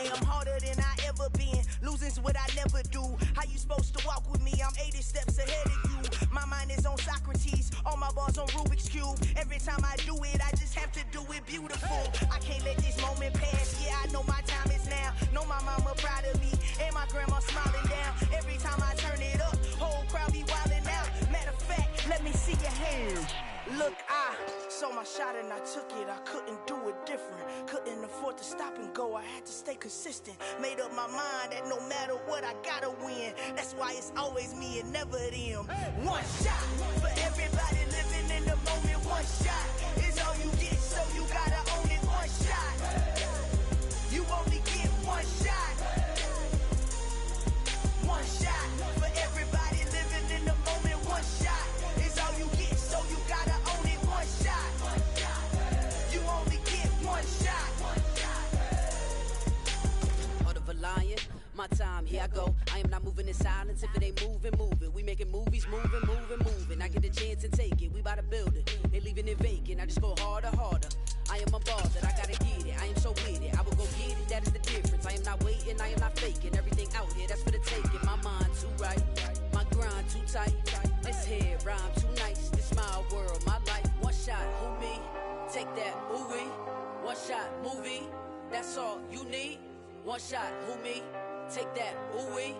win. I'm harder than I ever been. Losing's what I never do. How you supposed to walk with me? I'm 80 steps ahead of you. My mind is on Socrates, all my bars on Rubik's Cube. Every time I do it, I just have to do it beautiful. I can't let this moment pass. Yeah, I know my time is now. Know my mama proud of me, and my grandma smiling down. Every time I turn it up, whole crowd be wildin' out. Matter of fact, let me see your hands. Look, I saw my shot and I took it. I couldn't do it different. Couldn't afford to stop and go. I had to stay consistent. Made up my mind that no matter what, I gotta win. That's why it's always me and never them. One shot for everybody living in the moment. One shot is all you get, so you gotta own it. One shot. You only get one shot. One shot for everybody living in the moment. One shot is all you get, so you gotta own it. One shot. You only get one shot. Heart of a lion, my time, here I go. I am not moving in silence. If it ain't moving, move it. We making movies, moving, moving, moving. I get a chance and take it. We bout to build it. They leaving it vacant. I just go harder, harder. I am a ball that I gotta get it. I am so with it. I will go get it. That is the difference. I am not waiting. I am not faking. Everything out here, that's for the taking. My mind too right. My grind too tight. This head rhyme too nice. This my world, my life. One shot, who me? Take that, ooh wee. One shot, movie. That's all you need. One shot, who me? Take that, ooh wee.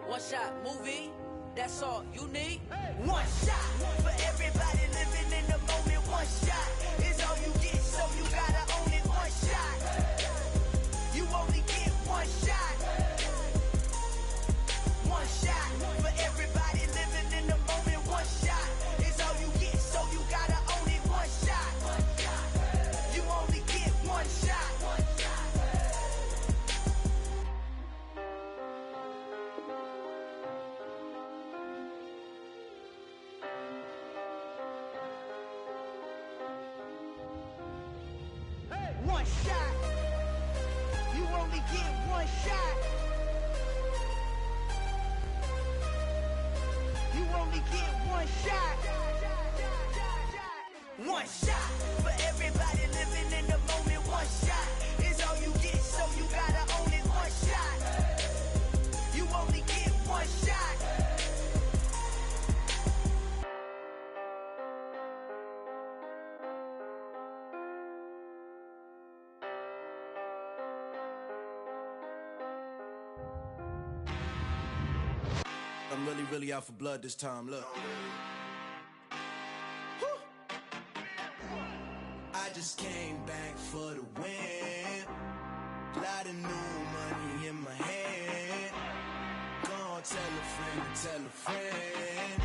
One shot, movie. That's all you need. One shot for everybody living in the moment. One shot is all you get, so you gotta own it. One shot. You only get one shot. One shot for everybody living in the moment. One shot is all you get, so you gotta own it. One shot. You only get one shot. One shot. You only get one shot. You only get one shot. One shot for everybody living in the moment. One shot is all you get, so you gotta own it. One shot. You only get one shot. I'm really out for blood this time, look. Woo. I just came back for the win. Lot of new money in my hand. Gonna tell a friend to tell a friend.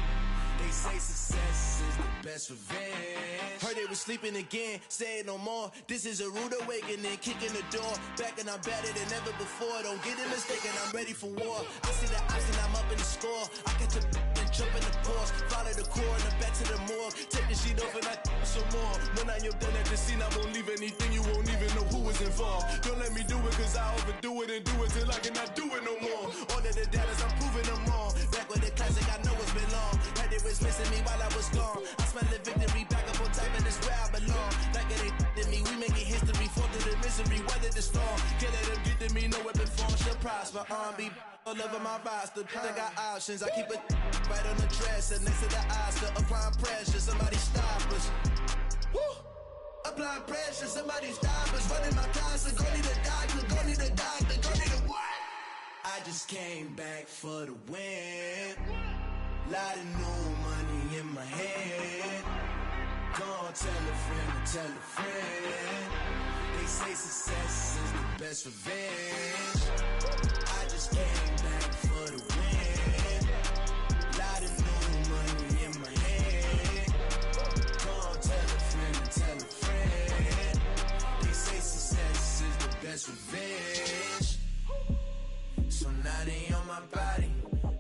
They say success is the best revenge. Heard they was sleeping again, say it no more. This is a rude awakening, kicking the door. Back and I'm better than ever before. Don't get it mistaken, I'm ready for war. I see the option, I'm up in the score. I catch a and jump in the course. Follow the core and then back to the morgue. Take the sheet off and I some more. When I am done at the scene, I won't leave anything. You won't even know who was involved. Don't let me do it, cause I overdo it and do it till I cannot do it no more. All of the doubters, I'm proving them wrong. Back with the classic, I know it's been long. Heard they was missing me while I was gone. I smell the victory, back up on time, and it's where I belong. Like it ain't to me, we making history. Fall through the misery, weather the storm. Can't let them get to me, no weapon form shall prosper. R&B all over my roster. I got options, I keep it right on the dresser. Next to the Oscar, applying pressure, somebody stop us. Woo! Applying pressure, somebody stop us. Running my concert, go need a doctor, go need a doctor, go need a what? I just came back for the win. Lot of new money in my hand. Gonna tell a friend to tell a friend. They say success is the best revenge. I just came back for the win. Lot of new money in my hand. Gonna tell a friend to tell a friend. They say success is the best revenge. So now they on my body.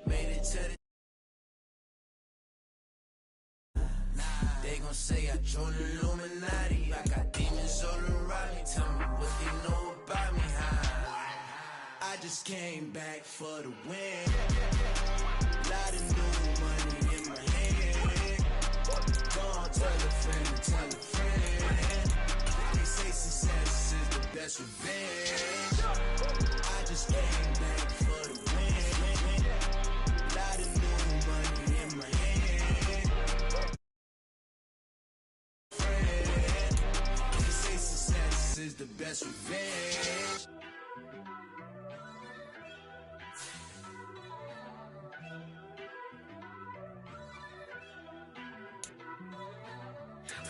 Made it to the they gon' say I joined the Illuminati. I got demons all around me. Tell me what they know about me, huh? I just came back for the win. Lot of new money in my hand. Gonna tell a friend to tell a friend. They say success is the best revenge.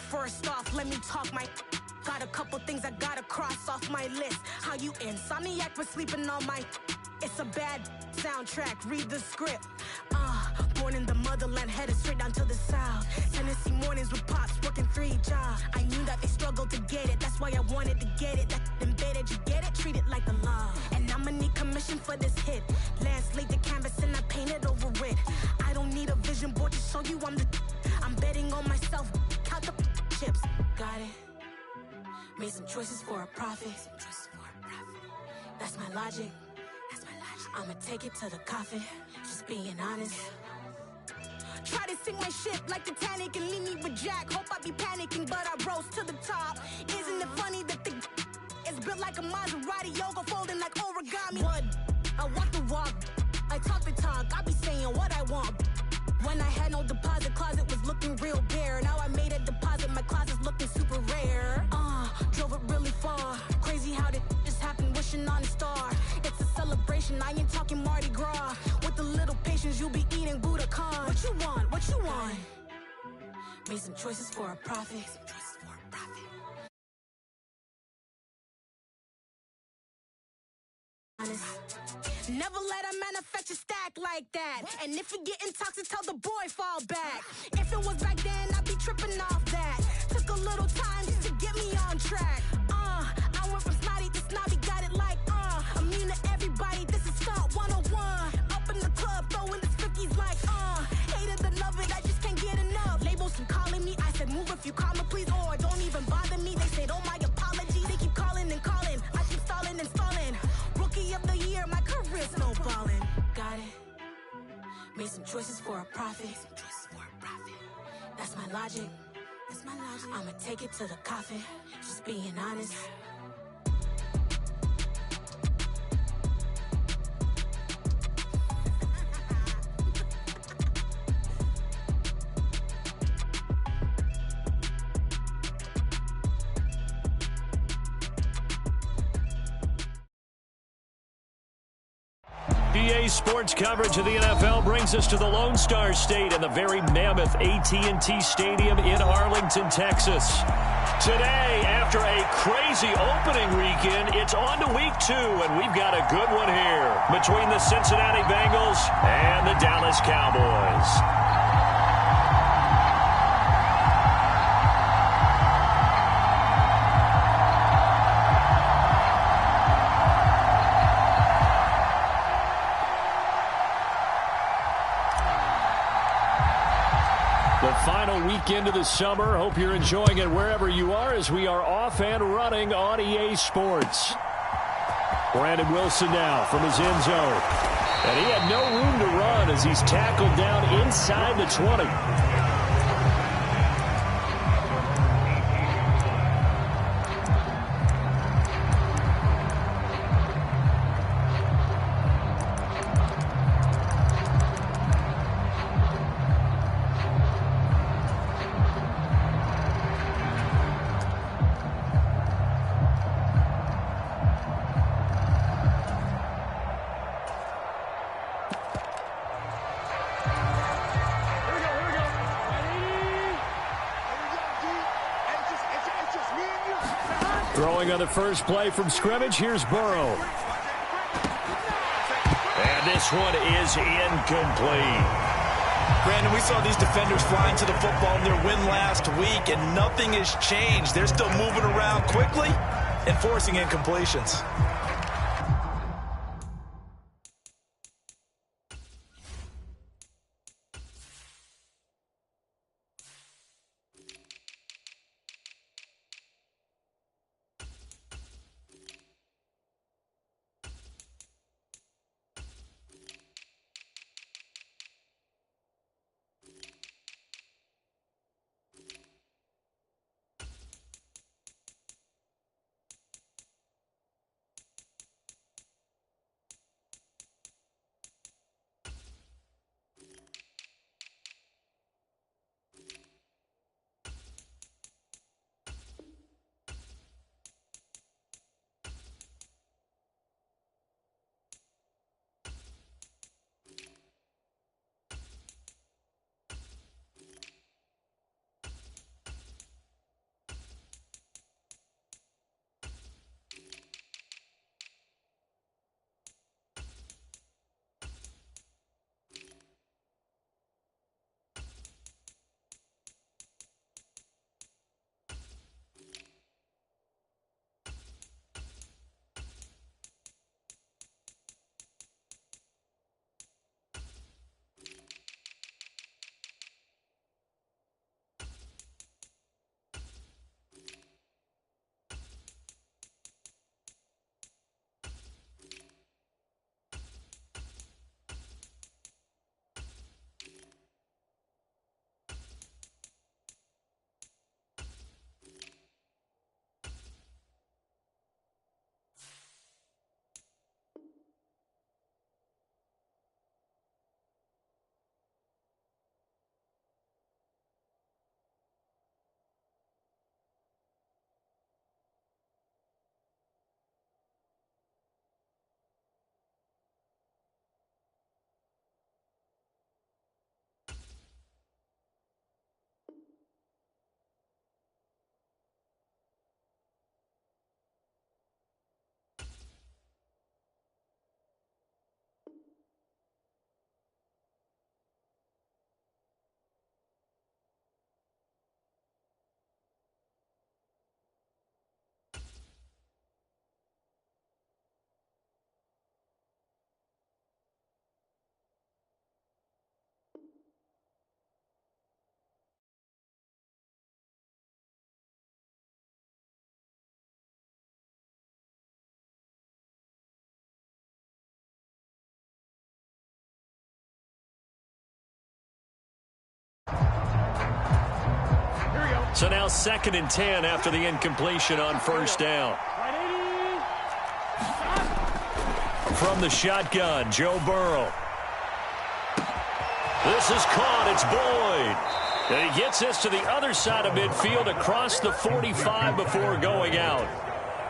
First off, let me talk my. Got a couple things I gotta cross off my list. How you insomniac for sleeping on my. It's a bad soundtrack, read the script. Born in the motherland, headed straight down to the south. Tennessee mornings with pops, working 3 jobs. I knew that they struggled to get it, that's why I wanted to get it. That embedded, you get it, treat it like a law. And I'ma need commission for this hit. Lance laid the canvas and I painted over it. I don't need a vision board to show you I'm betting on myself, count the chips. Got it. Made some choices for a profit. That's my logic. I'ma take it to the coffin, just being honest. Try to sink my ship like Titanic and leave me with Jack. Hope I be panicking, but I rose to the top. Isn't it funny that the is built like a Maserati, yoga folding like origami? What? I walk the walk, I talk the talk, I be saying what I want. When I had no deposit, closet was looking real bare. Now I made a deposit, my closet's looking super rare. Drove it really far. Crazy how did this happen, wishing on a star. It's a celebration, I ain't talking Mardi Gras. With a little patience, you'll be eating Budokan. What you want? What you want? Made some choices for a profit. Never let a manufacture stack like that. And if you getting toxic, tell the boy fall back. If it was back then, I'd be tripping off that. Took a little time just to get me on track. I went from snotty to snobby, got it like immune to everybody, this is Scott 101. Up in the club, throwing the 50s like hate it and love it, I just can't get enough. Labels keep calling me, I said move if you call me please, or don't even bother me. They said oh my apology, they keep calling and calling. I keep stalling and stalling. Rookie of the year, my career's snowballing. Got it. Made some choices for a profit. That's my logic. I'ma take it to the coffin, just being honest. EA Sports coverage of the NFL brings us to the Lone Star State and the very mammoth AT&T Stadium in Arlington, Texas. Today, after a crazy opening weekend, it's on to week 2, and we've got a good one here between the Cincinnati Bengals and the Dallas Cowboys. The final weekend of the summer. Hope you're enjoying it wherever you are as we are off and running on EA Sports. Brandon Wilson now from his end zone. And he had no room to run as he's tackled down inside the 20. Throwing on the first play from scrimmage, here's Burrow. And this one is incomplete. Brandon, we saw these defenders flying to the football in their win last week, and nothing has changed. They're still moving around quickly and forcing incompletions. So now 2nd and 10 after the incompletion on first down. From the shotgun, Joe Burrow. This is caught. It's Boyd. And he gets this to the other side of midfield across the 45 before going out.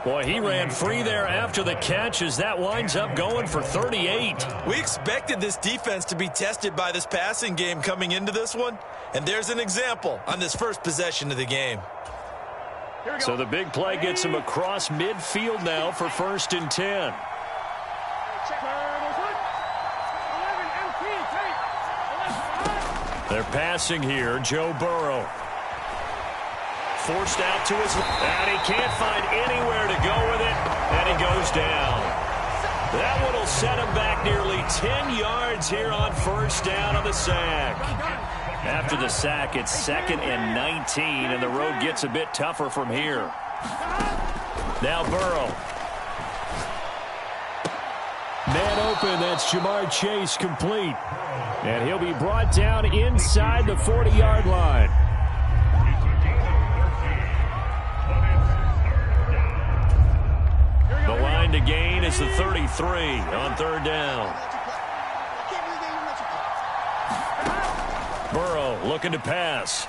Boy, he ran free there after the catch as that winds up going for 38. We expected this defense to be tested by this passing game coming into this one. And there's an example on this first possession of the game. So the big play gets him across midfield now for 1st and 10. They're passing here. Joe Burrow. Forced out to his left. And he can't find anywhere to go with it. And he goes down. That one will set him back nearly 10 yards here on first down on the sack. After the sack, it's 2nd and 19, and the road gets a bit tougher from here. Now Burrow. Man open, that's Jamar Chase complete. And he'll be brought down inside the 40-yard line. The line to gain is the 33 on 3rd down. Burrow looking to pass.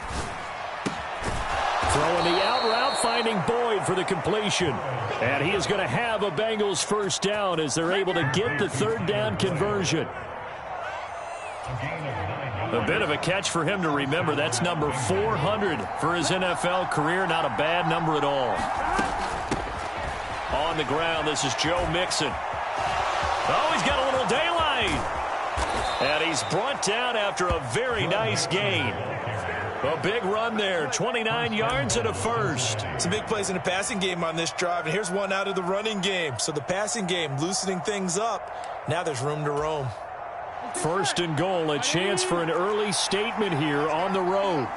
Throwing the out route, finding Boyd for the completion. And he is going to have a Bengals first down as they're able to get the 3rd down conversion. A bit of a catch for him to remember. That's number 400 for his NFL career. Not a bad number at all. On the ground, this is Joe Mixon. Oh, he's got a little daylight. And he's brought down after a very nice gain. A big run there, 29 yards and a first. Some big plays in the passing game on this drive, and here's one out of the running game. So the passing game loosening things up. Now there's room to roam. 1st and goal, a chance for an early statement here on the road.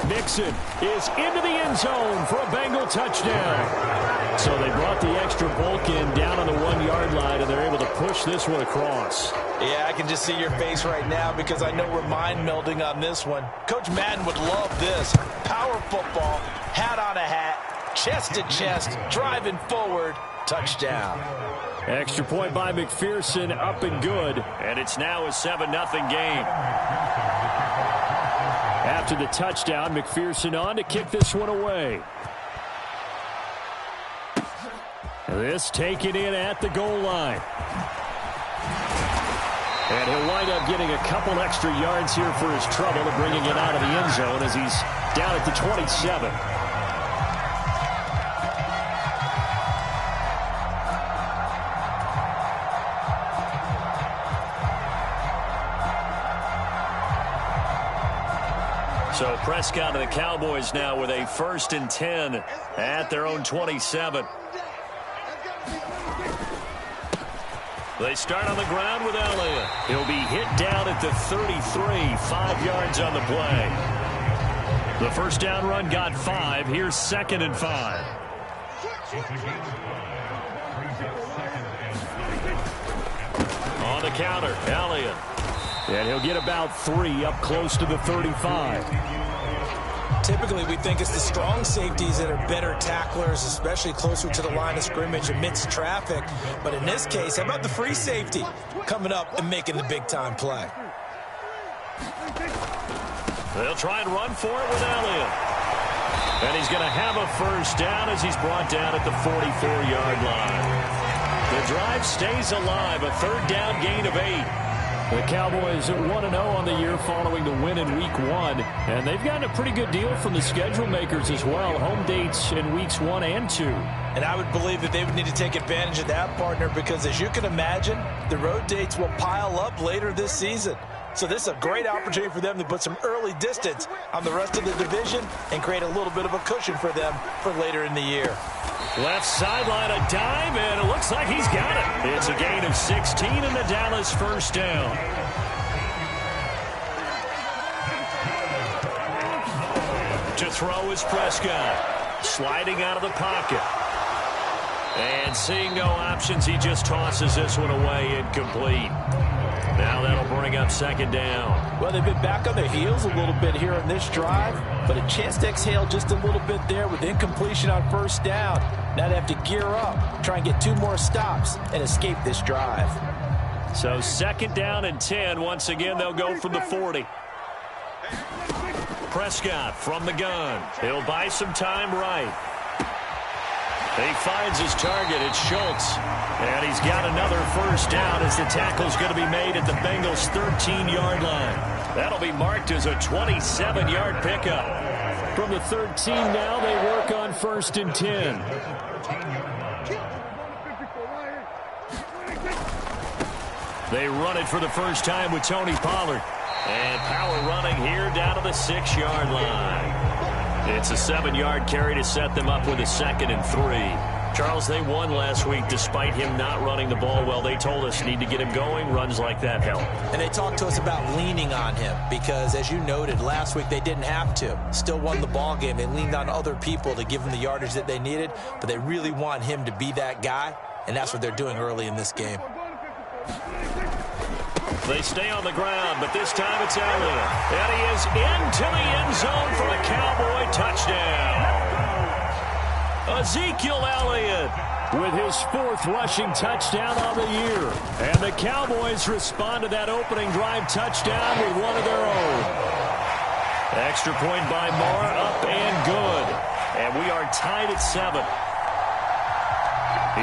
Mixon is into the end zone for a Bengal touchdown. So they brought the extra bulk in down on the 1-yard line, and they're able to push this one across. Yeah, I can just see your face right now because I know we're mind melding on this one. Coach Madden would love this. Power football, hat on a hat, chest to chest, driving forward, touchdown. Extra point by McPherson, up and good. And it's now a 7-0 game. After the touchdown, McPherson on to kick this one away. This taken in at the goal line. And he'll wind up getting a couple extra yards here for his trouble and bringing it out of the end zone as he's down at the 27. So Prescott and the Cowboys now with a 1st and 10 at their own 27. They start on the ground with Elliott. He'll be hit down at the 33, 5 yards on the play. The first down run got 5. Here's 2nd and 5. On the counter, Elliott. And he'll get about 3 up close to the 35. Typically, we think it's the strong safeties that are better tacklers, especially closer to the line of scrimmage amidst traffic. But in this case, how about the free safety coming up and making the big-time play? They'll try and run for it with Elliott. And he's going to have a first down as he's brought down at the 44-yard line. The drive stays alive, a 3rd down gain of 8. The Cowboys 1-0 on the year following the win in Week 1. And they've gotten a pretty good deal from the schedule makers as well. Home dates in Weeks 1 and 2. And I would believe that they would need to take advantage of that, partner, because as you can imagine, the road dates will pile up later this season. So this is a great opportunity for them to put some early distance on the rest of the division and create a little bit of a cushion for them for later in the year. Left sideline, a dime, and it looks like he's got it. It's a gain of 16 and the Dallas first down. To throw is Prescott. Sliding out of the pocket. And seeing no options, he just tosses this one away incomplete. Now that'll bring up second down. Well, they've been back on their heels a little bit here in this drive, but a chance to exhale just a little bit there with incompletion on first down. Now they have to gear up, try and get 2 more stops, and escape this drive. So second down and 10. Once again, they'll go from the 40. Prescott from the gun. He'll buy some time right. He finds his target. It's Schultz. And he's got another first down as the tackle's going to be made at the Bengals' 13-yard line. That'll be marked as a 27-yard pickup. From the 13 now, they work on 1st and 10. They run it for the first time with Tony Pollard. And power running here down to the 6-yard line. It's a 7-yard carry to set them up with a 2nd and 3. Charles, they won last week despite him not running the ball well. They told us need to get him going. Runs like that help. And they talked to us about leaning on him because, as you noted, last week they didn't have to. Still won the ball game. They leaned on other people to give them the yardage that they needed, but they really want him to be that guy, and that's what they're doing early in this game. They stay on the ground, but this time it's Elliott. And he is into the end zone for a Cowboy touchdown. Ezekiel Elliott with his 4th rushing touchdown on the year. And the Cowboys respond to that opening drive touchdown with one of their own. Extra point by Moore, up and good. And we are tied at 7.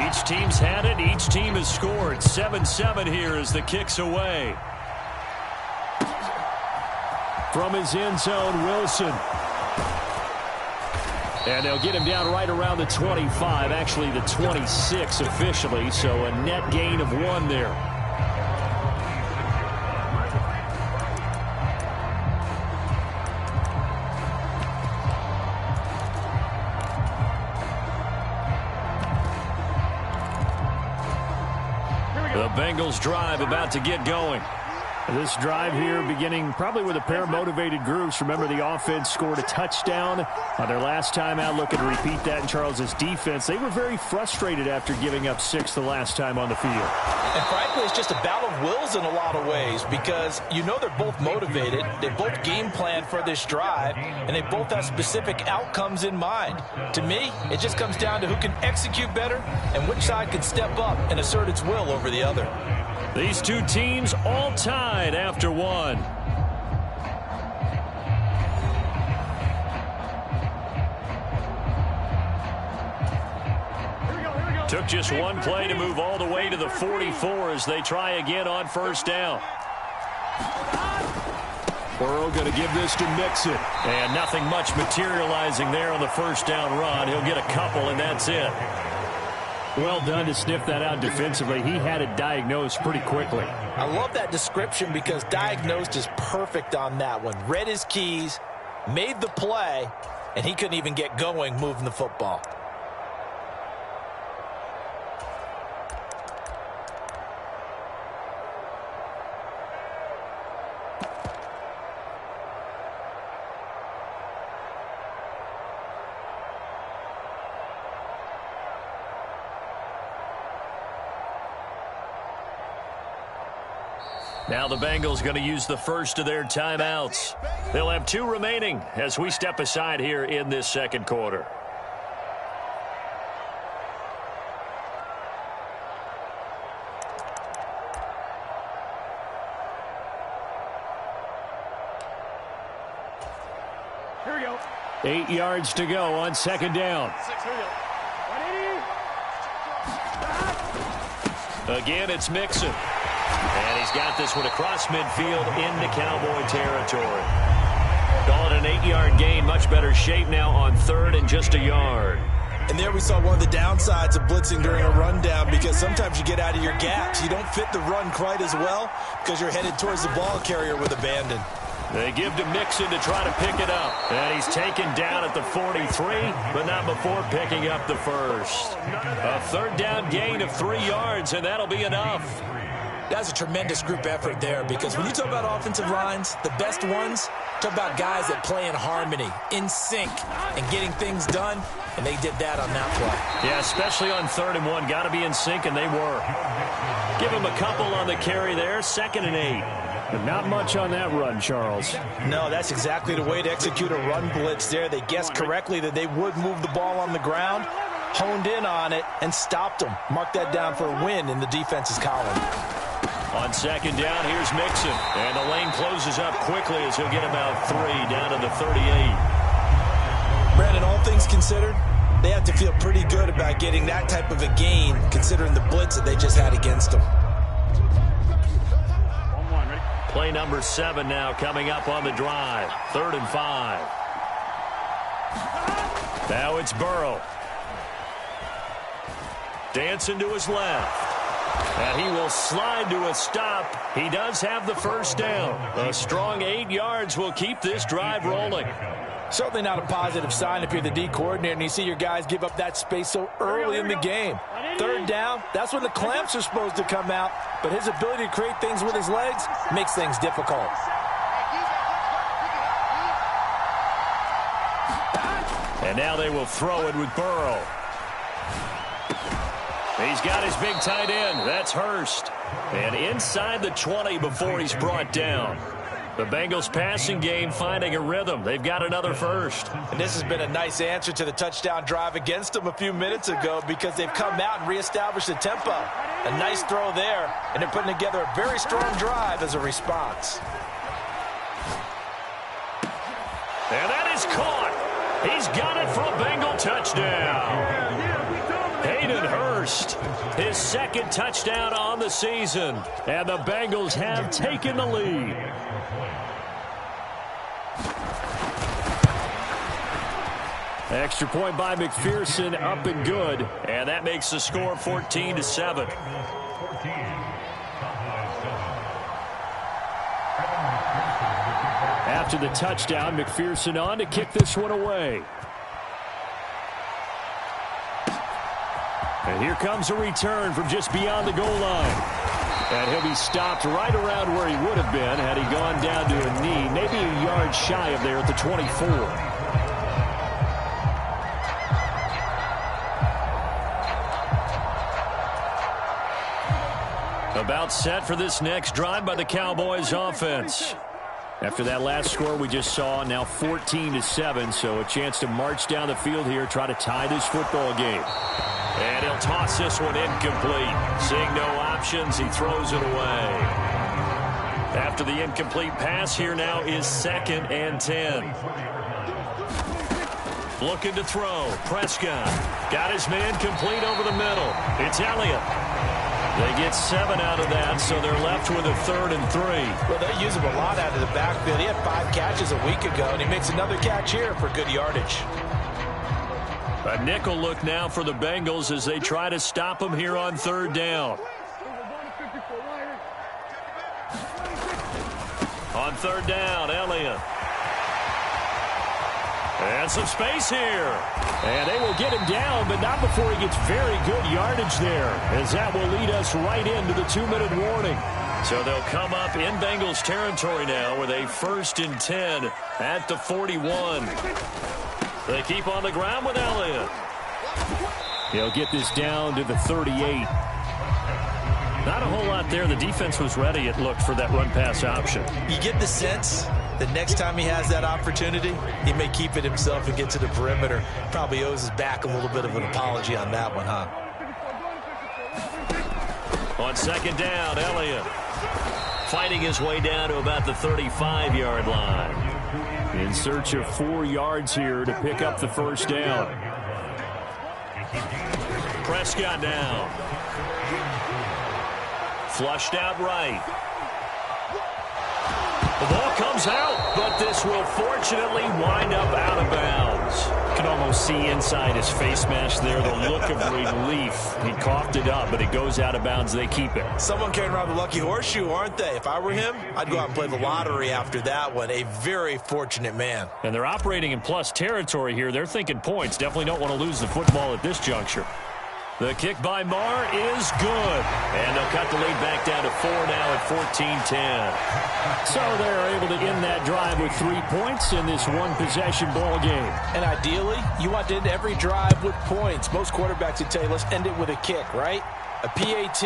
Each team's had it. Each team has scored. 7-7 here as the kick's away. From his end zone, Wilson. And they'll get him down right around the 25, actually the 26 officially, so a net gain of 1 there. The Bengals drive about to get going. This drive here beginning probably with a pair of motivated groups. Remember, the offense scored a touchdown on their last time out, looking to repeat that in Charles's defense. They were very frustrated after giving up 6 the last time on the field. And frankly, it's just a battle of wills in a lot of ways because you know they're both motivated. They both game plan for this drive, and they both have specific outcomes in mind. To me, it just comes down to who can execute better and which side can step up and assert its will over the other. These two teams all tied after 1. Took just one play to move all the way to the 44 as they try again on first down. Burrow going to give this to Mixon. And nothing much materializing there on the first down run. He'll get a couple, and that's it. Well done to sniff that out defensively. He had it diagnosed pretty quickly. I love that description because diagnosed is perfect on that one. Read his keys, made the play, and he couldn't even get going moving the football. Now the Bengals going to use the first of their timeouts. They'll have 2 remaining as we step aside here in this second quarter. Here we go. 8 yards to go on second down. 6, here we go. 180. Again, it's Mixon. And he's got this one across midfield into Cowboy territory. Call it an 8-yard gain. Much better shape now on 3rd and just a yard. And there we saw one of the downsides of blitzing during a rundown because sometimes you get out of your gaps. You don't fit the run quite as well because you're headed towards the ball carrier with abandon. They give to Mixon to try to pick it up. And he's taken down at the 43, but not before picking up the first. A 3rd down gain of 3 yards, and that'll be enough. That's a tremendous group effort there, because when you talk about offensive lines, the best ones, talk about guys that play in harmony, in sync, and getting things done, and they did that on that play. Yeah, especially on 3rd and 1. Got to be in sync, and they were. Give him a couple on the carry there, 2nd and 8. But not much on that run, Charles. No, that's exactly the way to execute a run blitz there. They guessed correctly that they would move the ball on the ground, honed in on it, and stopped them. Mark that down for a win in the defense's column. On 2nd down, here's Mixon. And the lane closes up quickly as he'll get about 3 down to the 38. Brandon, all things considered, they have to feel pretty good about getting that type of a gain, considering the blitz that they just had against them. Play number 7 now coming up on the drive. 3rd and 5. Now it's Burrow. Dancing to his left. And he will slide to a stop. He does have the first down. A strong 8 yards will keep this drive rolling. Certainly not a positive sign if you're the D coordinator and you see your guys give up that space so early in the game. 3rd down, that's when the clamps are supposed to come out, but his ability to create things with his legs makes things difficult. And now they will throw it with Burrow. He's got his big tight end. That's Hurst. And inside the 20 before he's brought down. The Bengals passing game finding a rhythm. They've got another first. And this has been a nice answer to the touchdown drive against them a few minutes ago, because they've come out and reestablished the tempo. A nice throw there, and they're putting together a very strong drive as a response. And that is caught. He's got it for a Bengal touchdown. Hayden Hurst, his 2nd touchdown on the season. And the Bengals have taken the lead. Extra point by McPherson, up and good. And that makes the score 14-7. After the touchdown, McPherson on to kick this one away. And here comes a return from just beyond the goal line. And he'll be stopped right around where he would have been had he gone down to a knee, maybe a yard shy of there at the 24. About set for this next drive by the Cowboys offense. After that last score we just saw, now 14-7, so a chance to march down the field here, try to tie this football game. And he'll toss this one incomplete. Seeing no options, he throws it away. After the incomplete pass, here now is 2nd and 10. Looking to throw. Prescott got his man complete over the middle. It's Elliott. They get 7 out of that, so they're left with a 3rd and 3. Well, they use him a lot out of the backfield. He had 5 catches a week ago, and he makes another catch here for good yardage. A nickel look now for the Bengals as they try to stop him here on 3rd down. On 3rd down, Elliott. And some space here. And they will get him down, but not before he gets very good yardage there, as that will lead us right into the 2-minute warning. So they'll come up in Bengals territory now with a 1st and 10 at the 41. They keep on the ground with Elliott. He'll get this down to the 38. Not a whole lot there. The defense was ready, it looked, for that run-pass option. You get the sense that next time he has that opportunity, he may keep it himself and get to the perimeter. Probably owes his back a little bit of an apology on that one, huh? On 2nd down, Elliott fighting his way down to about the 35-yard line. In search of 4 yards here to pick up the 1st down. Prescott down. Flushed out right. The ball comes out, but this will fortunately wind up out of bounds. You can almost see inside his face mask there the look of relief. He coughed it up, but it goes out of bounds. They keep it. Someone carrying around the lucky horseshoe, aren't they? If I were him, I'd go out and play the lottery after that one. A very fortunate man. And they're operating in plus territory here. They're thinking points. Definitely don't want to lose the football at this juncture. The kick by Marr is good. And they'll cut the lead back down to 4 now at 14-10. So they're able to end that drive with 3 points in this one-possession ball game. And ideally, you want to end every drive with points. Most quarterbacks would tell you, let's end it with a kick, right? A PAT,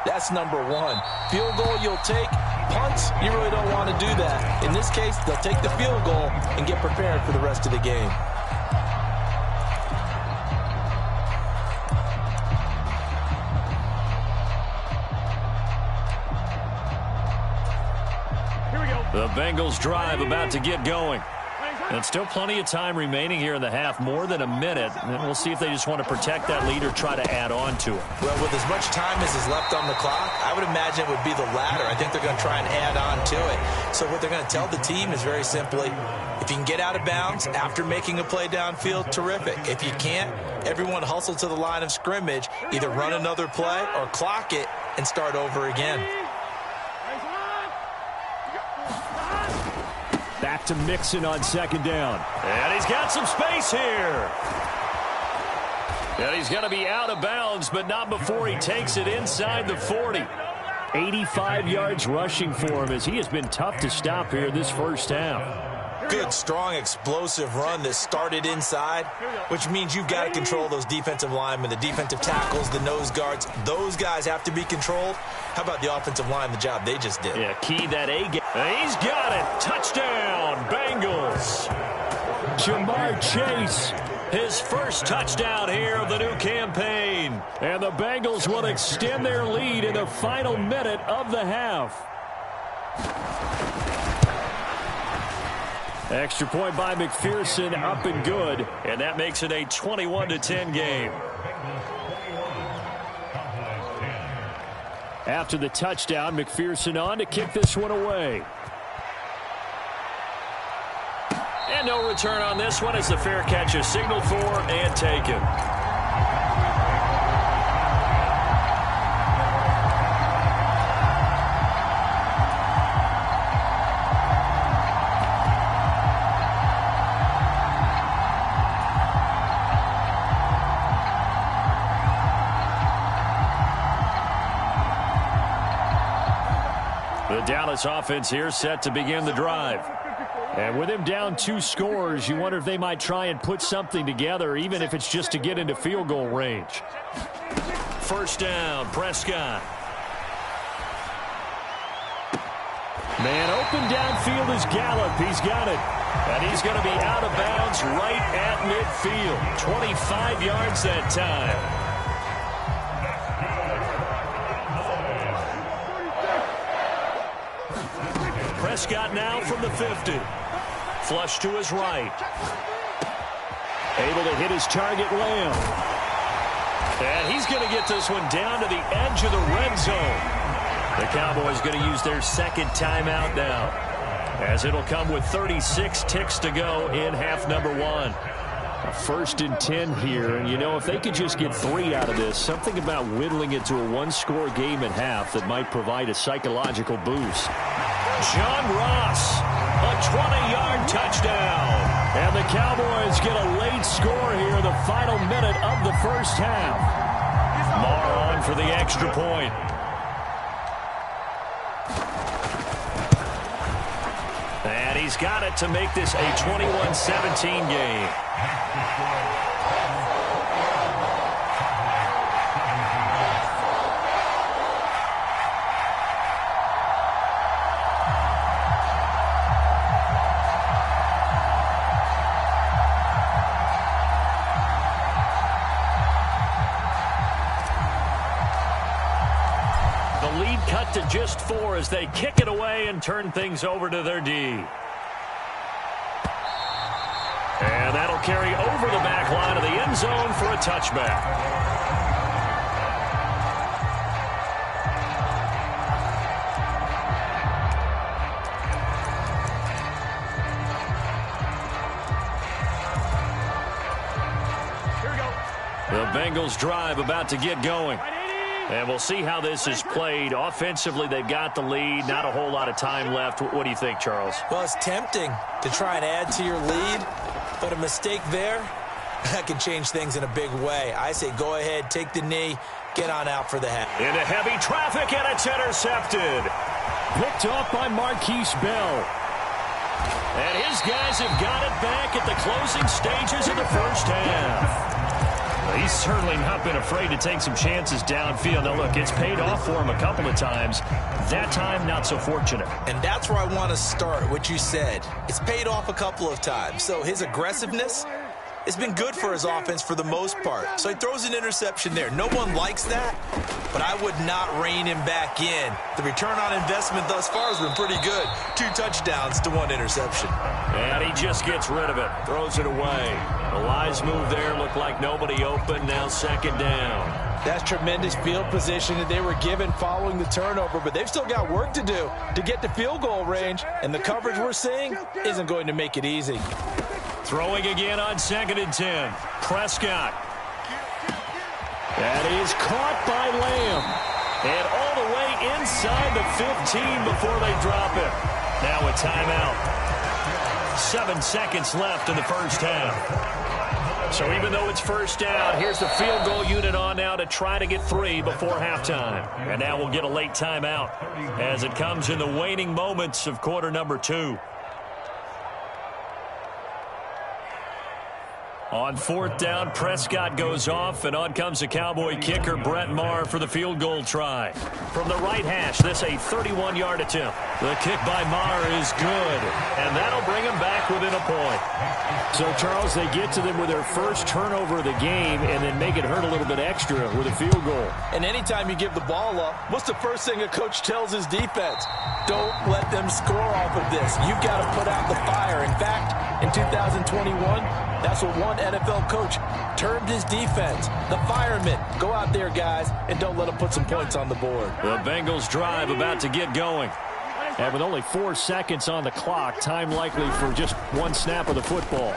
that's number 1. Field goal you'll take. Punts, you really don't want to do that. In this case, they'll take the field goal and get prepared for the rest of the game. The Bengals drive about to get going. And still plenty of time remaining here in the half, more than a minute. And we'll see if they just want to protect that lead or try to add on to it. Well, with as much time as is left on the clock, I would imagine it would be the latter. I think they're going to try and add on to it. So what they're going to tell the team is very simply, if you can get out of bounds after making a play downfield, terrific. If you can't, everyone hustle to the line of scrimmage, either run another play or clock it and start over again. Back to Mixon on second down. And he's got some space here. And he's going to be out of bounds, but not before he takes it inside the 40. 85 yards rushing for him as he has been tough to stop here this first half. Good, strong, explosive run that started inside, which means you've got to control those defensive linemen, the defensive tackles, the nose guards. Those guys have to be controlled. How about the offensive line, the job they just did? Yeah, key that A game. He's got it. Touchdown, Bengals. Jamar Chase. His first touchdown here of the new campaign. And the Bengals will extend their lead in the final minute of the half. Extra point by McPherson, up and good. And that makes it a 21-10 game. After the touchdown, McPherson on to kick this one away. And no return on this one as the fair catch is signaled for and taken. The Dallas offense here set to begin the drive. And with him down 2 scores, you wonder if they might try and put something together, even if it's just to get into field goal range. First down, Prescott. Man open downfield is Gallup. He's got it. And he's going to be out of bounds right at midfield. 25 yards that time. Prescott now from the 50. Flush to his right. Able to hit his target, Lamb. And he's going to get this one down to the edge of the red zone. The Cowboys going to use their second timeout now, as it'll come with 36 ticks to go in half number 1. A 1st and 10 here, and you know, if they could just get 3 out of this, something about whittling it to a 1-score game at half that might provide a psychological boost. John Ross, a 20-yard touchdown. And the Cowboys get a late score here in the final minute of the first half. Marr on for the extra point. And he's got it to make this a 21-17 game. Cut to just 4 as they kick it away and turn things over to their D. And that'll carry over the back line of the end zone for a touchback. Here we go. The Bengals drive about to get going. And we'll see how this is played. Offensively, they've got the lead. Not a whole lot of time left. What do you think, Charles? Well, it's tempting to try and add to your lead, but a mistake there that can change things in a big way. I say go ahead, take the knee, get on out for the head. Into heavy traffic, and it's intercepted. Picked off by Marquise Bell. And his guys have got it back at the closing stages of the first half. He's certainly not been afraid to take some chances downfield. Now, look, it's paid off for him a couple of times. That time, not so fortunate. And that's where I want to start, what you said. It's paid off a couple of times. So his aggressiveness has been good for his offense for the most part. So he throws an interception there. No one likes that, but I would not rein him back in. The return on investment thus far has been pretty good. 2 touchdowns to 1 interception. And he just gets rid of it, throws it away. The Lions move there, look like nobody open, now second down. That's tremendous field position that they were given following the turnover, but they've still got work to do to get to field goal range, and the coverage we're seeing isn't going to make it easy. Throwing again on 2nd and 10. Prescott. That is caught by Lamb. And all the way inside the 15 before they drop it. Now a timeout. 7 seconds left in the first half. So even though it's first down, here's the field goal unit on now to try to get 3 before halftime. And now we'll get a late timeout as it comes in the waning moments of quarter number 2. On 4th down, Prescott goes off, and on comes the Cowboy kicker, Brett Maher, for the field goal try. From the right hash, this a 31-yard attempt. The kick by Maher is good, and that'll bring him back within a point. So, Charles, they get to them with their first turnover of the game and then make it hurt a little bit extra with a field goal. And anytime you give the ball up, what's the first thing a coach tells his defense? Don't let them score off of this. You've got to put out the fire. In fact, in 2021, that's what one NFL coach termed his defense. The firemen. Go out there, guys, and don't let them put some points on the board. The Bengals drive about to get going. And with only 4 seconds on the clock, time likely for just 1 snap of the football.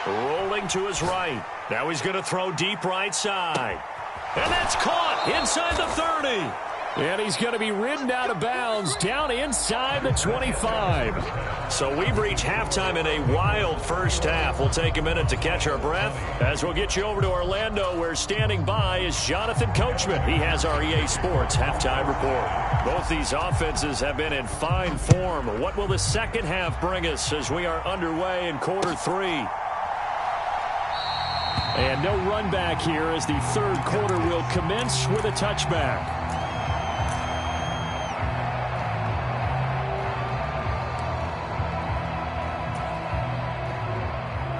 Rolling to his right. Now he's going to throw deep right side. And that's caught inside the 30. And he's going to be ridden out of bounds down inside the 25. So we've reached halftime in a wild first half. We'll take a minute to catch our breath as we'll get you over to Orlando, where standing by is Jonathan Coachman. He has our EA Sports halftime report. Both these offenses have been in fine form. What will the second half bring us as we are underway in quarter 3? And no run back here as the third quarter will commence with a touchback.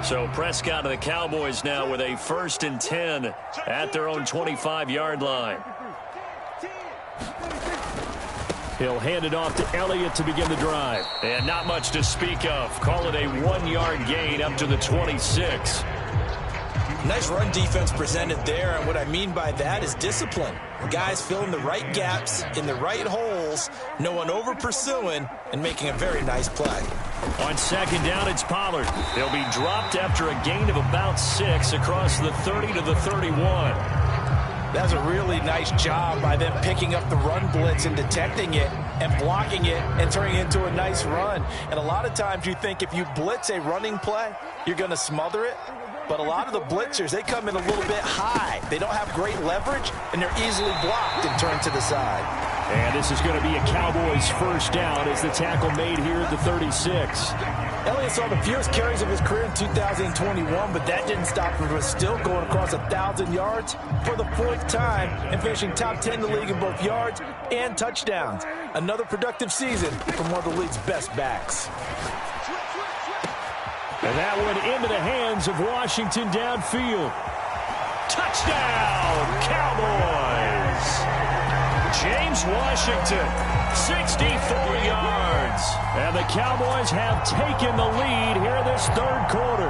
So Prescott of the Cowboys now with a 1st and 10 at their own 25-yard line. He'll hand it off to Elliott to begin the drive. And not much to speak of. Call it a 1-yard gain up to the 26. Nice run defense presented there, and what I mean by that is discipline. Guys filling the right gaps in the right holes, no one over pursuing, and making a very nice play. On 2nd down, it's Pollard. He'll be dropped after a gain of about 6 across the 30 to the 31. That's a really nice job by them picking up the run blitz and detecting it and blocking it and turning it into a nice run. And a lot of times you think if you blitz a running play, you're going to smother it. But a lot of the blitzers, they come in a little bit high. They don't have great leverage, and they're easily blocked and turned to the side. And this is going to be a Cowboys first down as the tackle made here at the 36. Elliott saw the fewest carries of his career in 2021, but that didn't stop him from still going across 1,000 yards for the 4th time and finishing top 10 in the league in both yards and touchdowns. Another productive season from one of the league's best backs. And that one into the hands of Washington downfield. Touchdown, Cowboys! James Washington, 64 yards. And the Cowboys have taken the lead here this third quarter.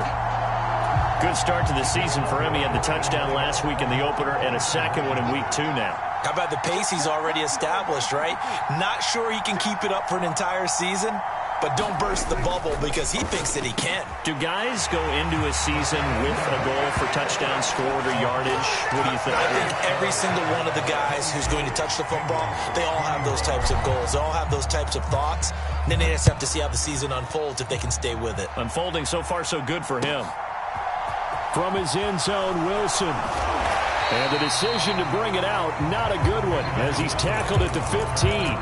Good start to the season for him. He had the touchdown last week in the opener and a second one in week 2 now. How about the pace he's already established, right? Not sure he can keep it up for an entire season, but don't burst the bubble because he thinks that he can. Do guys go into a season with a goal for touchdown scored or yardage? What do you think? I think every single one of the guys who's going to touch the football, they all have those types of goals. They all have those types of thoughts. And then they just have to see how the season unfolds if they can stay with it. Unfolding so far so good for him. From his end zone, Wilson. And the decision to bring it out, not a good one, as he's tackled at the 15.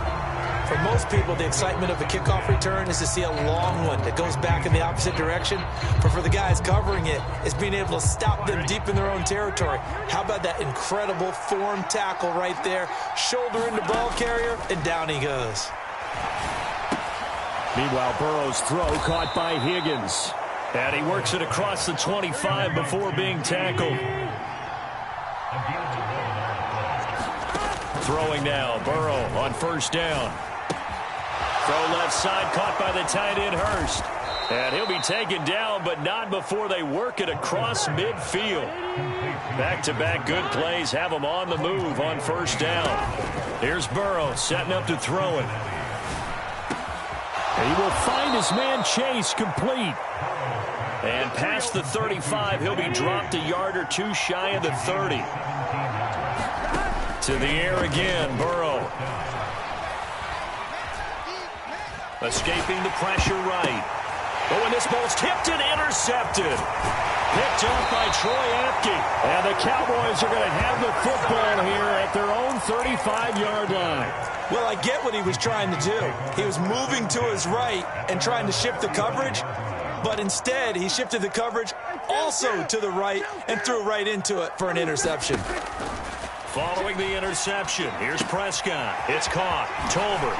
For most people, the excitement of a kickoff return is to see a long one that goes back in the opposite direction. But for the guys covering it, it's being able to stop them deep in their own territory. How about that incredible form tackle right there? Shoulder into ball carrier, and down he goes. Meanwhile, Burrow's throw caught by Higgins. And he works it across the 25 before being tackled. Throwing now, Burrow on first down. Throw left side, caught by the tight end, Hurst. And he'll be taken down, but not before they work it across midfield. Back-to-back good plays have him on the move on first down. Here's Burrow setting up to throw it. He will find his man Chase complete. And past the 35, he'll be dropped a yard or two shy of the 30. To the air again, Burrow. Escaping the pressure right. Oh, and this ball's tipped and intercepted. Picked off by Troy Apke. And the Cowboys are going to have the football here at their own 35-yard line. Well, I get what he was trying to do. He was moving to his right and trying to shift the coverage. But instead, he shifted the coverage also to the right and threw right into it for an interception. Following the interception, here's Prescott. It's caught. Tolbert.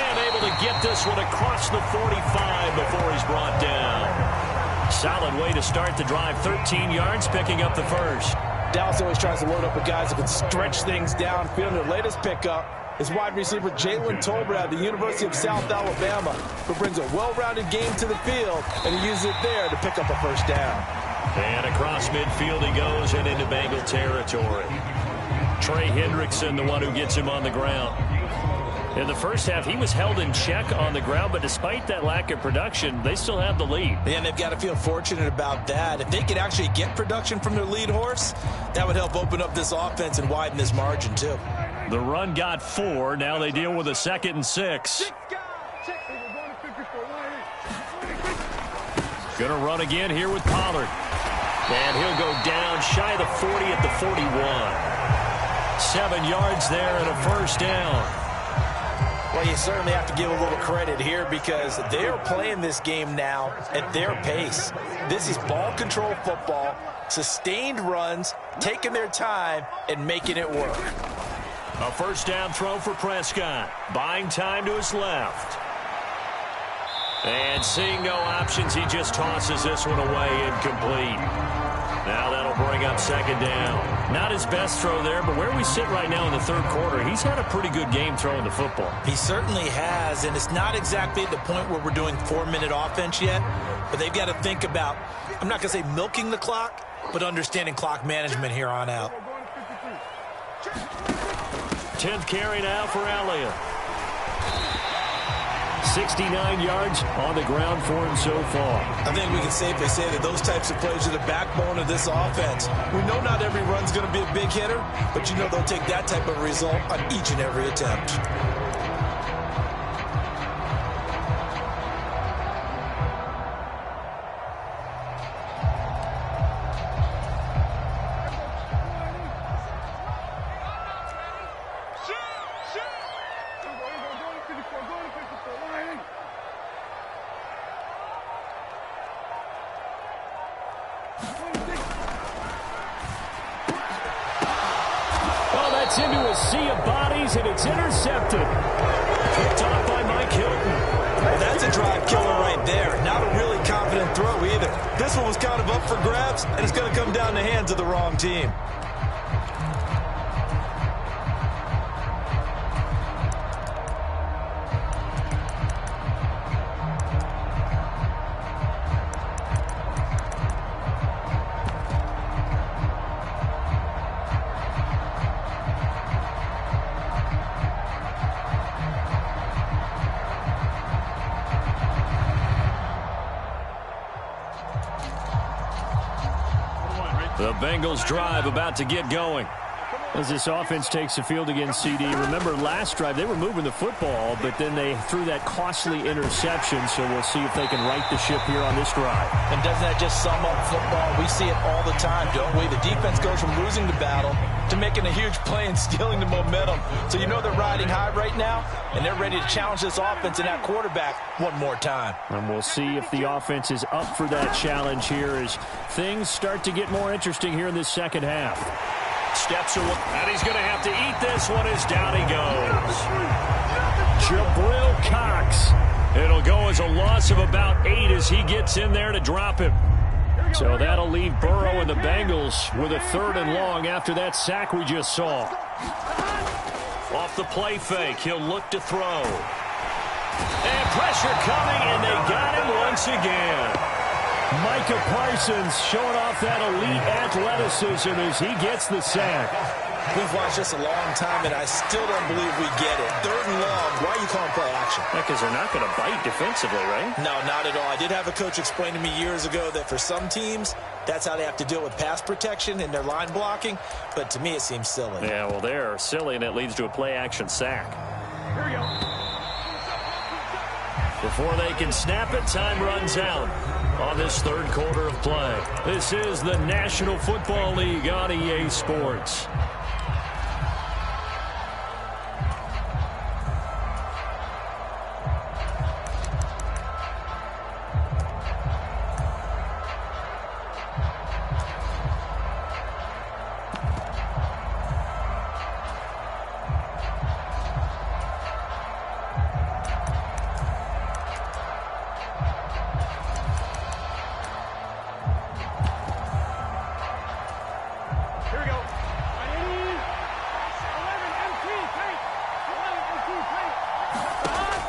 And able to get this one across the 45 before he's brought down. Solid way to start the drive. 13 yards, picking up the first. Dallas always tries to load up with guys that can stretch things downfield. Their latest pickup is wide receiver Jalen Tolbert out of the University of South Alabama, who brings a well-rounded game to the field, and he uses it there to pick up a first down. And across midfield he goes and into Bengal territory. Trey Hendrickson, the one who gets him on the ground. In the first half, he was held in check on the ground, but despite that lack of production, they still have the lead. Yeah, and they've got to feel fortunate about that. If they could actually get production from their lead horse, that would help open up this offense and widen this margin, too. The run got 4. Now they deal with a 2nd and 6. Gonna run again here with Pollard. And he'll go down shy of the 40 at the 41. 7 yards there and a first down. Well, you certainly have to give a little credit here because they are playing this game now at their pace. This is ball control football, sustained runs, taking their time, and making it work. A first down throw for Prescott. Buying time to his left. And seeing no options, he just tosses this one away incomplete. Now that'll bring up 2nd down. Not his best throw there, but where we sit right now in the 3rd quarter, he's had a pretty good game throwing the football. He certainly has, and it's not exactly at the point where we're doing 4-minute offense yet, but they've got to think about, I'm not going to say milking the clock, but understanding clock management here on out. 10th carry now for Elliott. 69 yards on the ground for him so far. I think we can safely say that those types of plays are the backbone of this offense. We know not every run's going to be a big hitter, but you know they'll take that type of result on each and every attempt. Into a sea of bodies, and it's intercepted. Picked off by Mike Hilton. Well, that's a drive killer right there. Not a really confident throw either. This one was kind of up for grabs, and it's going to come down the hands of the wrong team. The Bengals drive about to get going. As this offense takes the field against CD, remember last drive they were moving the football, but then they threw that costly interception, so we'll see if they can right the ship here on this drive. And doesn't that just sum up football? We see it all the time, don't we? The defense goes from losing the battle to making a huge play and stealing the momentum. So you know they're riding high right now, and they're ready to challenge this offense and that quarterback one more time. And we'll see if the offense is up for that challenge here as things start to get more interesting here in this second half. Steps away, and he's going to have to eat this one as down he goes. Jabril Cox. It'll go as a loss of about 8 as he gets in there to drop him. So that'll leave Burrow and the Bengals with a 3rd and long after that sack we just saw. Off the play fake, he'll look to throw. And pressure coming, and they got him once again. Micah Parsons showing off that elite athleticism as he gets the sack. We've watched this a long time, and I still don't believe we get it. 3rd and long, why are you calling play action? Because they're not going to bite defensively, right? No, not at all. I did have a coach explain to me years ago that for some teams, that's how they have to deal with pass protection and their line blocking, but to me it seems silly. Yeah, well, they're silly, and it leads to a play-action sack. Here we go. Before they can snap it, time runs out on this 3rd quarter of play. This is the National Football League on EA Sports.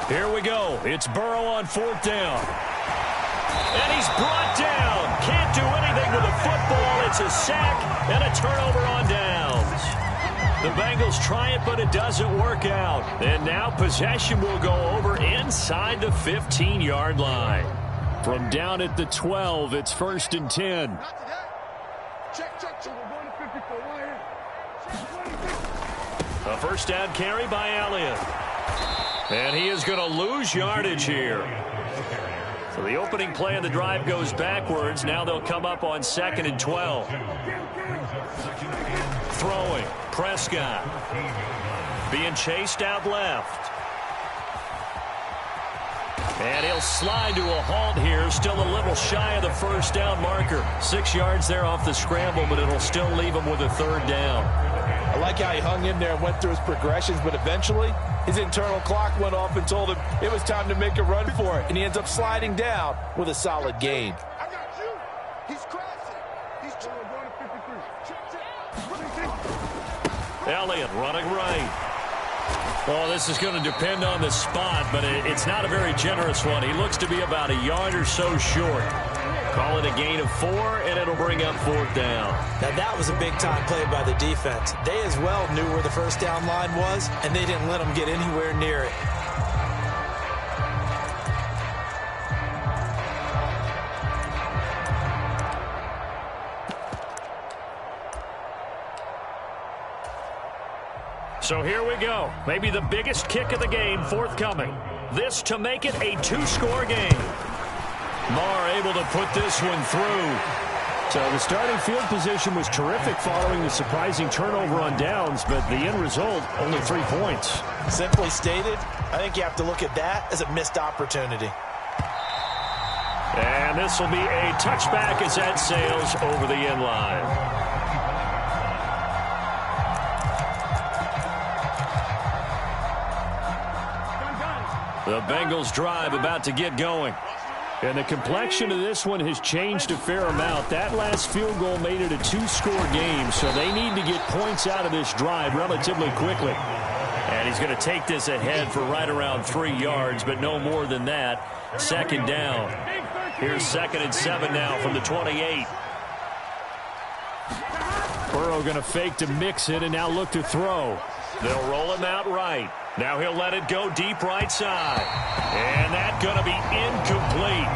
Here we go. It's Burrow on 4th down. And he's brought down. Can't do anything with the football. It's a sack and a turnover on downs. The Bengals try it, but it doesn't work out. And now possession will go over inside the 15-yard line. From down at the 12, it's 1st and 10. A first down carry by Elliott. And he is going to lose yardage here. So the opening play of the drive goes backwards. Now they'll come up on 2nd and 12. Throwing. Prescott. Being chased out left. And he'll slide to a halt here. Still a little shy of the 1st down marker. 6 yards there off the scramble, but it'll still leave him with a 3rd down. I like how he hung in there and went through his progressions, but eventually his internal clock went off and told him it was time to make a run for it, and he ends up sliding down with a solid gain. I got you. He's crashing. He's going to 53. Elliott running right. Well, this is going to depend on the spot, but it's not a very generous one. He looks to be about a yard or so short. Call it a gain of 4, and it'll bring up 4th down. Now, that was a big-time play by the defense. They as well knew where the 1st down line was, and they didn't let them get anywhere near it. So here we go. Maybe the biggest kick of the game forthcoming. This to make it a 2-score game. Marr able to put this one through. So the starting field position was terrific following the surprising turnover on downs, but the end result, only 3 points. Simply stated, I think you have to look at that as a missed opportunity. And this will be a touchback as that sails over the end line. The Bengals drive about to get going. And the complexion of this one has changed a fair amount. That last field goal made it a 2-score game, so they need to get points out of this drive relatively quickly. And he's going to take this ahead for right around 3 yards, but no more than that. 2nd down. Here's 2nd and 7 now from the 28. Burrow going to fake to mix it and now look to throw. They'll roll him out right. Now he'll let it go deep right side. And that's going to be incomplete.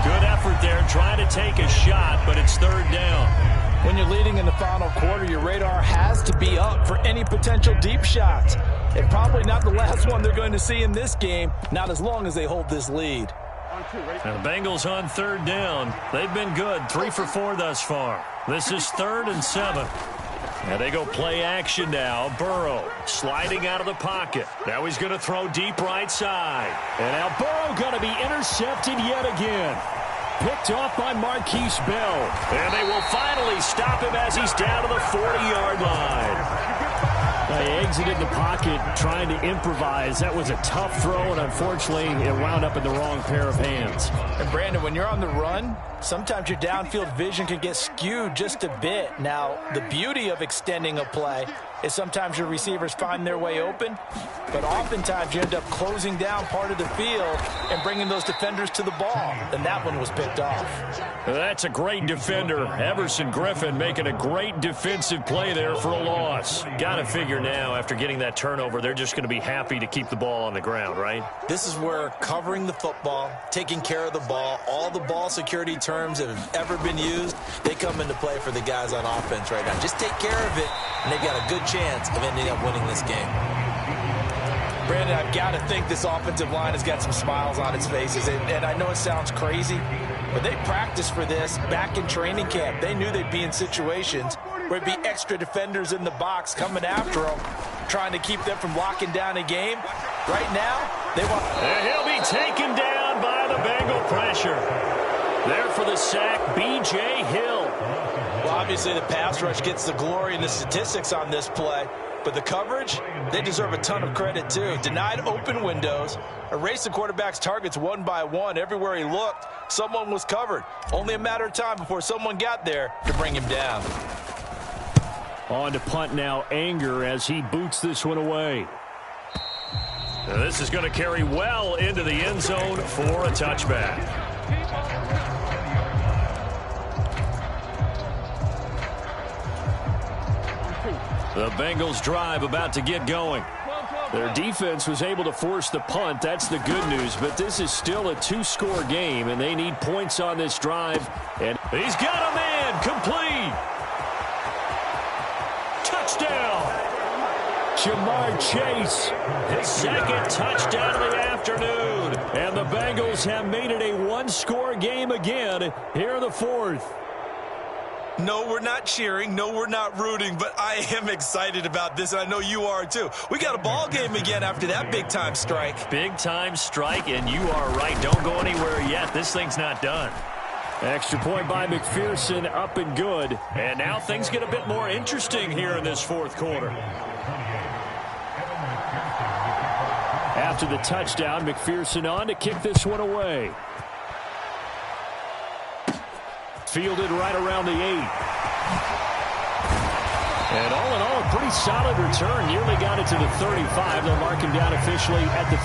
Good effort there trying to take a shot, but it's 3rd down. When you're leading in the final quarter, your radar has to be up for any potential deep shots. And probably not the last one they're going to see in this game, not as long as they hold this lead. And the Bengals on third down. They've been good, 3 for 4 thus far. This is 3rd and 7. And they go play action now. Burrow sliding out of the pocket. Now he's going to throw deep right side. And now Burrow going to be intercepted yet again. Picked off by Marquise Bell. And they will finally stop him as he's down to the 40-yard line. They exited the pocket trying to improvise. That was a tough throw, and unfortunately, it wound up in the wrong pair of hands. And, Brandon, when you're on the run, sometimes your downfield vision can get skewed just a bit. Now, the beauty of extending a play is sometimes your receivers find their way open, but oftentimes you end up closing down part of the field and bringing those defenders to the ball, and that one was picked off. That's a great defender. Everson Griffin making a great defensive play there for a loss. Got to figure now, after getting that turnover, they're just going to be happy to keep the ball on the ground, right? This is where covering the football, taking care of the ball, all the ball security terms that have ever been used, they come into play for the guys on offense right now. Just take care of it, and they've got a good chance of ending up winning this game. Brandon, I've got to think this offensive line has got some smiles on its faces, and I know it sounds crazy, but they practiced for this back in training camp. They knew they'd be in situations where it'd be extra defenders in the box coming after them, trying to keep them from locking down a game. Right now, they want... And he'll be taken down by the Bengal pressure. There for the sack, B.J. Hill. Well, obviously the pass rush gets the glory and the statistics on this play, but the coverage, they deserve a ton of credit too. Denied open windows, erased the quarterback's targets one by one. Everywhere he looked, someone was covered. Only a matter of time before someone got there to bring him down. On to punt now, Anger, as he boots this one away. Now this is going to carry well into the end zone for a touchback. The Bengals drive about to get going. Their defense was able to force the punt. That's the good news, but this is still a 2-score game, and they need points on this drive. And he's got a man complete. Touchdown. Jamar Chase, his second touchdown of the afternoon. And the Bengals have made it a 1-score game again here in the 4th. No, we're not cheering. No, we're not rooting, but I am excited about this, and I know you are too. We got a ball game again after that big-time strike. Big-time strike, and you are right. Don't go anywhere yet. This thing's not done. Extra point by McPherson, up and good. And now things get a bit more interesting here in this 4th quarter. After the touchdown, McPherson on to kick this one away. Fielded right around the 8. And all in all, a pretty solid return. Nearly got it to the 35. They'll mark him down officially at the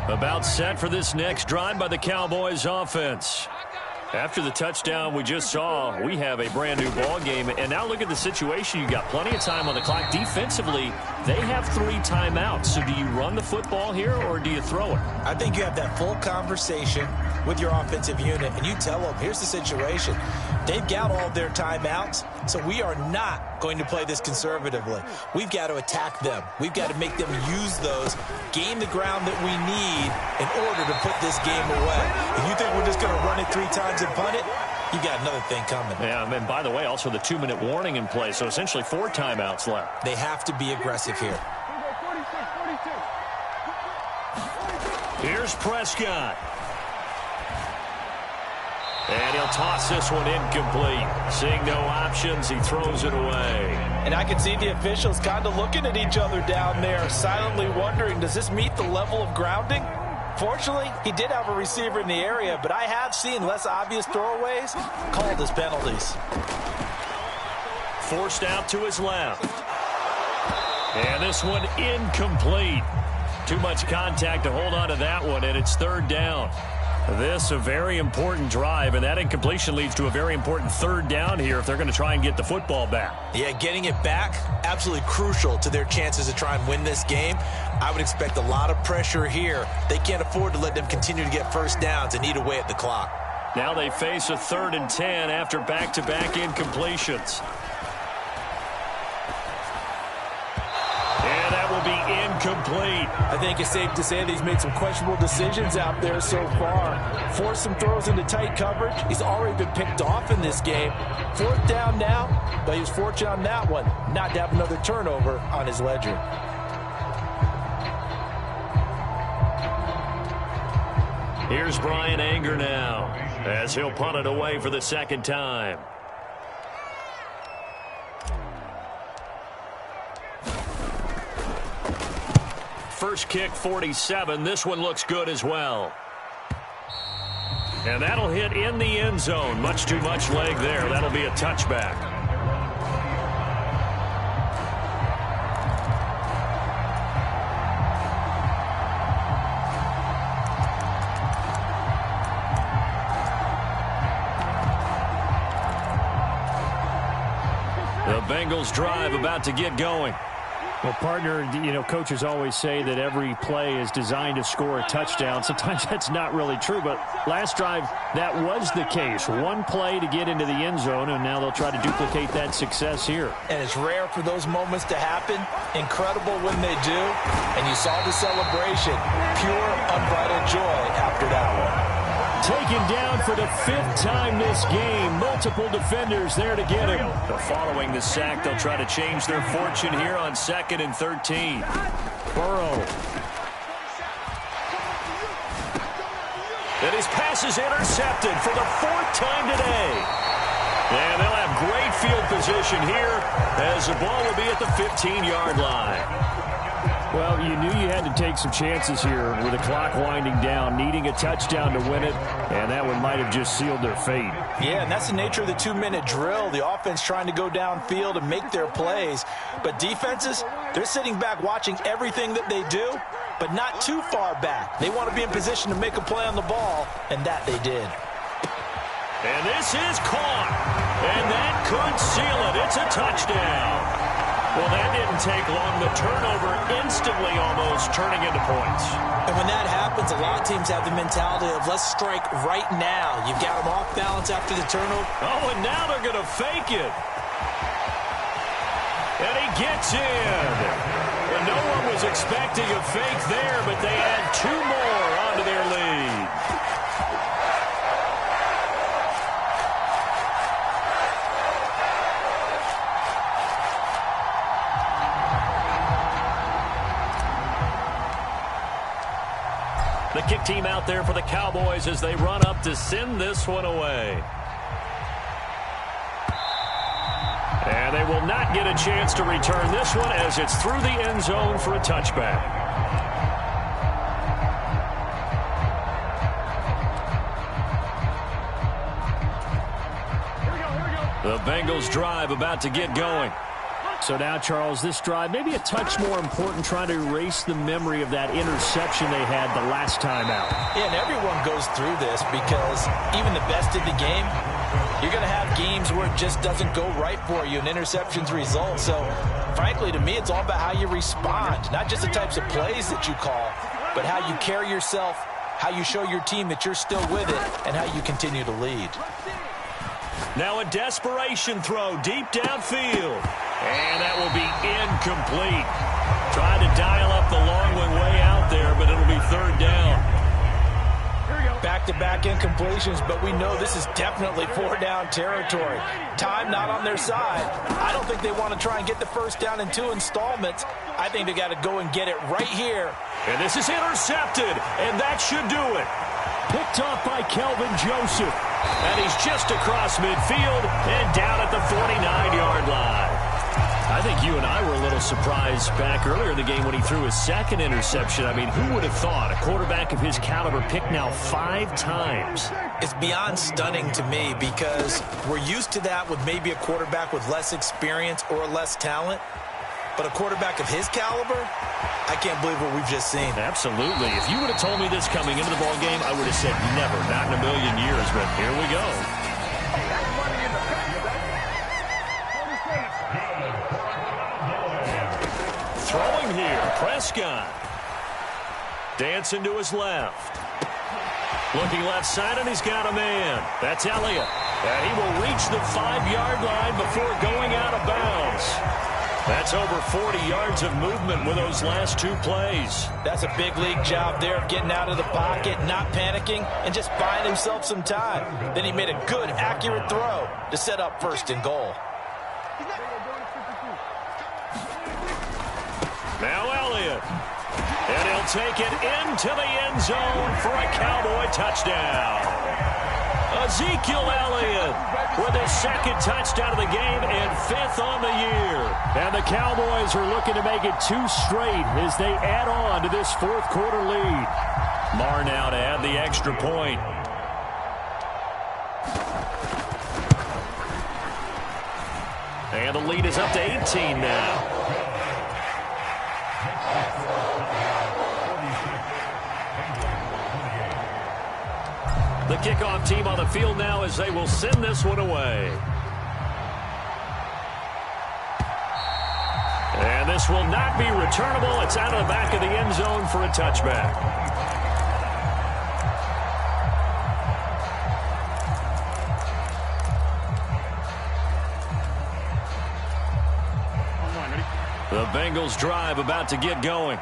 34. About set for this next drive by the Cowboys offense. After the touchdown we just saw, we have a brand new ball game. And now look at the situation. You got plenty of time on the clock. Defensively, they have 3 timeouts. So do you run the football here or do you throw it? I think you have that full conversation with your offensive unit, and you tell them, here's the situation. They've got all their timeouts, so we are not going to play this conservatively. We've got to attack them. We've got to make them use those, gain the ground that we need in order to put this game away. If you think we're just going to run it 3 times and punt it, you got another thing coming. Yeah, and by the way, also the 2-minute warning in play, so essentially 4 timeouts left. They have to be aggressive here. Here's Prescott. And he'll toss this one incomplete. Seeing no options, he throws it away. And I can see the officials kind of looking at each other down there, silently wondering, does this meet the level of grounding? Fortunately, he did have a receiver in the area, but I have seen less obvious throwaways called as penalties. Forced out to his left. And this one incomplete. Too much contact to hold on to that one, and it's 3rd down. This a very important drive, and that incompletion leads to a very important third down here if they're going to try and get the football back. Yeah, getting it back, absolutely crucial to their chances to try and win this game. I would expect a lot of pressure here. They can't afford to let them continue to get first downs and eat away at the clock. Now they face a 3rd and 10 after back-to-back incompletions. And that will be incomplete. I think it's safe to say that he's made some questionable decisions out there so far. Forced some throws into tight coverage. He's already been picked off in this game. 4th down now, but he was fortunate on that one not to have another turnover on his ledger. Here's Brian Anger now as he'll punt it away for the 2nd time. First kick, 47. This one looks good as well. And that'll hit in the end zone. Much too much leg there. That'll be a touchback. The Bengals drive about to get going. Well, partner, coaches always say that every play is designed to score a touchdown. Sometimes that's not really true, but last drive, that was the case. One play to get into the end zone, and now they'll try to duplicate that success here. And it's rare for those moments to happen. Incredible when they do. And you saw the celebration. Pure, unbridled joy after that one. Taken down for the 5th time this game. Multiple defenders there to get him. Following the sack, they'll try to change their fortune here on 2nd and 13. Burrow. And his pass is intercepted for the 4th time today. And they'll have great field position here as the ball will be at the 15-yard line. Well, you knew you had to take some chances here with the clock winding down, needing a touchdown to win it, and that one might have just sealed their fate. Yeah, and that's the nature of the 2-minute drill. The offense trying to go downfield and make their plays. But defenses, they're sitting back watching everything that they do, but not too far back. They want to be in position to make a play on the ball, and that they did. And this is caught, and that could seal it. It's a touchdown. Well, that didn't take long. The turnover instantly almost turning into points. And when that happens, a lot of teams have the mentality of let's strike right now. You've got them off balance after the turnover. Oh, and now they're going to fake it. And he gets in. Well, no one was expecting a fake there, but they add 2 more onto their lead. The kick team out there for the Cowboys as they run up to send this one away. And they will not get a chance to return this one as it's through the end zone for a touchback. The Bengals drive about to get going. So now, Charles, this drive maybe a touch more important, trying to erase the memory of that interception they had the last time out. Yeah, and everyone goes through this because even the best of the game, you're going to have games where it just doesn't go right for you and interceptions result. So, frankly, to me, it's all about how you respond, not just the types of plays that you call, but how you carry yourself, how you show your team that you're still with it, and how you continue to lead. Now a desperation throw deep downfield. And that will be incomplete. Trying to dial up the long one way out there, but it'll be 3rd down. Back-to-back incompletions, but we know this is definitely 4-down territory. Time not on their side. I don't think they want to try and get the 1st down in 2 installments. I think they got to go and get it right here. And this is intercepted, and that should do it. Picked off by Kelvin Joseph. And he's just across midfield and down at the 49-yard line. I think you and I were a little surprised back earlier in the game when he threw his 2nd interception. I mean, who would have thought a quarterback of his caliber picked now 5 times? It's beyond stunning to me because we're used to that with maybe a quarterback with less experience or less talent. But a quarterback of his caliber, I can't believe what we've just seen. Absolutely. If you would have told me this coming into the ball game, I would have said never, not in a million years. But here we go. Throwing here, Prescott. Dancing to his left. Looking left side, and he's got a man. That's Elliott. And he will reach the 5-yard line before going out of bounds. That's over 40 yards of movement with those last 2 plays. That's a big league job there of getting out of the pocket, not panicking, and just buying himself some time. Then he made a good, accurate throw to set up 1st and goal. Now Elliott. And he'll take it into the end zone for a Cowboy touchdown. Ezekiel Elliott with his 2nd touchdown of the game and 5th on the year. And the Cowboys are looking to make it 2 straight as they add on to this 4th quarter lead. Marr now to add the extra point. And the lead is up to 18 now. The kickoff team on the field now as they will send this one away. And this will not be returnable. It's out of the back of the end zone for a touchback. The Bengals drive about to get going.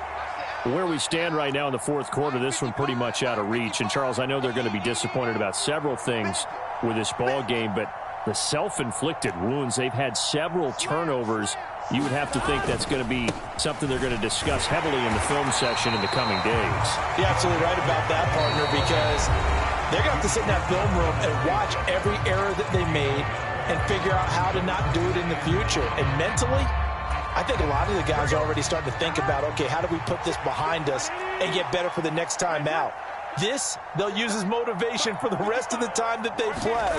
Where we stand right now in the 4th quarter, this one pretty much out of reach. And, Charles, I know they're going to be disappointed about several things with this ball game, but the self-inflicted wounds, they've had several turnovers. You would have to think that's going to be something they're going to discuss heavily in the film section in the coming days. You're absolutely right about that, partner, because they're going to have to sit in that film room and watch every error that they made and figure out how to not do it in the future. And mentally, I think a lot of the guys are already starting to think about, okay, how do we put this behind us and get better for the next time out? This, they'll use as motivation for the rest of the time that they play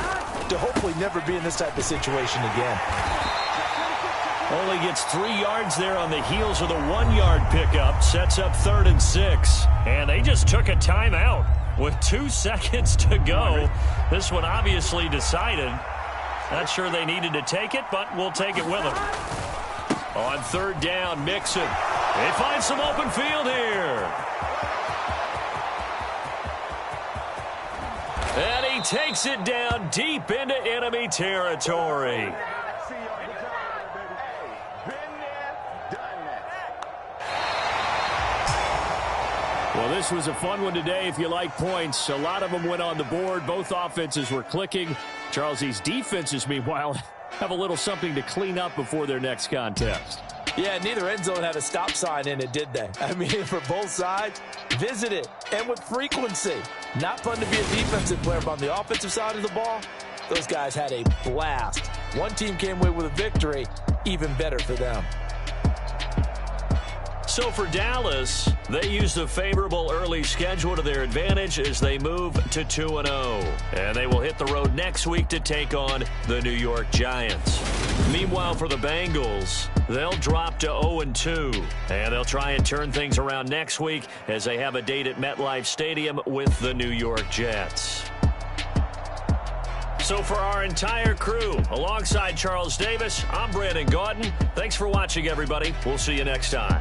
to hopefully never be in this type of situation again. Only gets 3 yards there on the heels of the 1-yard pickup. Sets up 3rd and 6. And they just took a timeout with 2 seconds to go. This one obviously decided. Not sure they needed to take it, but we'll take it with them. On 3rd down, Mixon. They find some open field here. And he takes it down deep into enemy territory. Well, this was a fun one today if you like points. A lot of them went on the board. Both offenses were clicking. Charles, these defenses, meanwhile, have a little something to clean up before their next contest. Yeah, neither end zone had a stop sign in it, did they? I mean, for both sides, visit it, and with frequency. Not fun to be a defensive player, but on the offensive side of the ball, those guys had a blast. One team came away with a victory, even better for them. So for Dallas, they use the favorable early schedule to their advantage as they move to 2-0. And they will hit the road next week to take on the New York Giants. Meanwhile, for the Bengals, they'll drop to 0-2. And they'll try and turn things around next week as they have a date at MetLife Stadium with the New York Jets. So for our entire crew, alongside Charles Davis, I'm Brandon Gaudin. Thanks for watching, everybody. We'll see you next time.